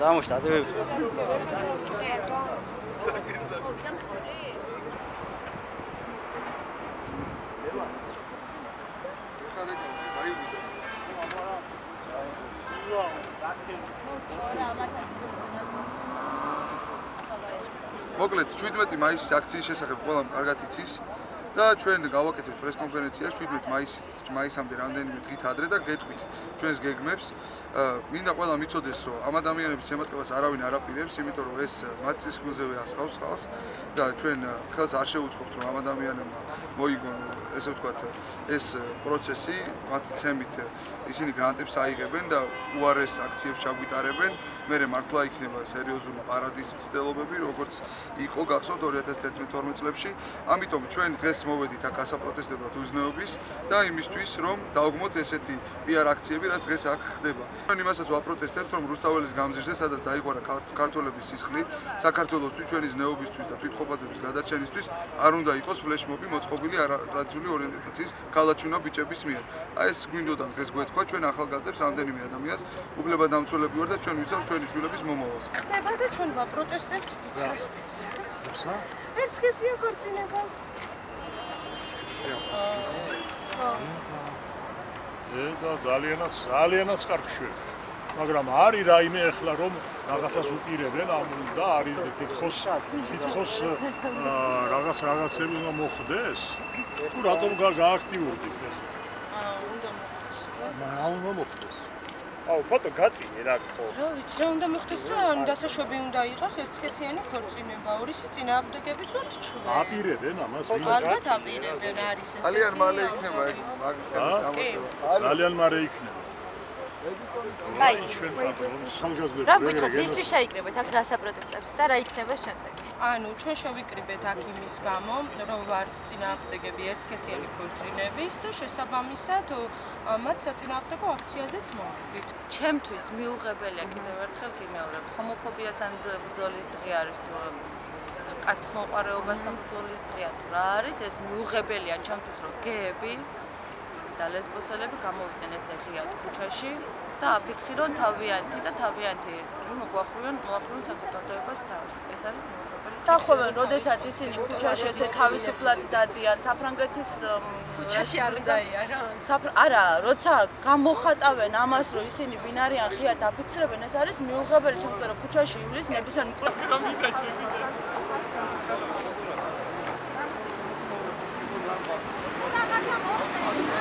წამოშ დადები. მოკლედ 17 მაისის აქციის შესახებ ყველამ კარგად იცის და ჩვენ გავაკეთებთ პრესკონფერენციას 17 მაისამდე რამდენიმე დღით ადრე და გეტყვით ჩვენს გეგმებს. მინდა ყველა მიცოდეს, რომ ამ ადამიანების შემატყევას არავინ არ აპირებს, იმიტომ რომ ეს მათ წისქვილზევე ასხავს ხალხს და ჩვენ ხელს არ შევუწყობთ, რომ ამ ადამიანებმა მოიგონ, ესე ვთქვათ, ეს პროცესი, მათი ცემით ისინი გრანტებს აიღებენ და უარეს აქციებს ჩაგვიტარებენ. მერე მართლა იქნება სერიოზული პარადის მცდელობები, როგორც იყო გახსოვთ 2011-12 წლებში. ამიტომ ჩვენ დღეს მოვედით აქ ასაპროტესტებლად უზნეობის და იმისთვის, რომ დავგმოთ ესეთი PR აქციები, რაც დღეს აქ ხდება. ჩვენ იმასაც ვაპროტესტებთ, რომ რუსთაველის გამზირზე, სადაც დაიყვარა ქართველების სისხლი, საქართველოსთვის, ჩვენი ზნეობისთვის და თვითყოფადების გადარჩენისთვის არ უნდა იყოს ფლეშმობი მოწყობილი არატრადიციული ორიენტაციის ქალაჩუნა ბიჭების მიერ. აი ეს გვინდოდა დღეს გვეთქვა ჩვენ ახალგაზრდებს რამდენიმე ადამიანს, უფლებადამცველები ვარ და ჩვენ ვიცავთ ჩვენი შვილების მომავალს. ხდება და ჩვენ ვაპროტესტებთ პროტესტებს. ერთსქესიან ქორწინებას. და ძალიანაც კარგი შვილი. მაგრამ არის რაიმე ახლა რომ რაღაცას უპირებენ და არის თითქოს რაღაცები უნდა მოხდეს. თუ რატომ გააქტიურდით ეს? უნდა მოხდეს. აუ ფოტო გაწინე რა ხო? რა ვიცი რა უნდა მოხდეს და დასაშვები უნდა იყოს ერთსქესიანი ქორწინება. ორი წინააღმდეგებიც ვართ ჩვენ. აპირებენ ამას? ალბათ აპირებენ არის ეს. ძალიან მალე იქნება ეგ. ძალიან მალე იქნება. აი, რა გითხრათ, ვისთვის შეიკრიბეთ აქ რა საპროტესტებს და რა იქნება შემდეგ? ანუ ჩვენ შევიკრიბეთ აქ იმის გამო, რომ ვართ წინააღმდეგები ერთსქესიანი ქორწინების და შესაბამისად მათ საწინააღმდეგო აქციაზეც მოვიდით. ჩემთვის მიუღებელია კიდევ ერთხელ გიმეორებ, ჰომოფობიასთან ბრძოლის დღე არის თუ კაცის მოყვარეობასთან ბრძოლის დღეა თუ რა არის, ეს მიუღებელია ჩემთვის, რომ გეები და ლესბოსელები გამოვიდნენ ესე ღიად ქუჩაში და აფიქსირონ თავიანთი და თავიანთი მოგვახვიონ საზოგადოებას თავს. ეს არის მიუღებელი. დახვევენ, როდესაც ისინი ქუჩაში ესე თავისუფლად დადიან საფრანგეთის ქუჩაში არ უნდა იარონ. არა, როცა გამოხატავენ ამას, რომ ისინი ვინ არიან ღიად აფიქსირებენ, ეს არის მიუღებელი ჩემთვის, რომ ქუჩაში ივლის ნებისმიერ რაღაცა მოხდება.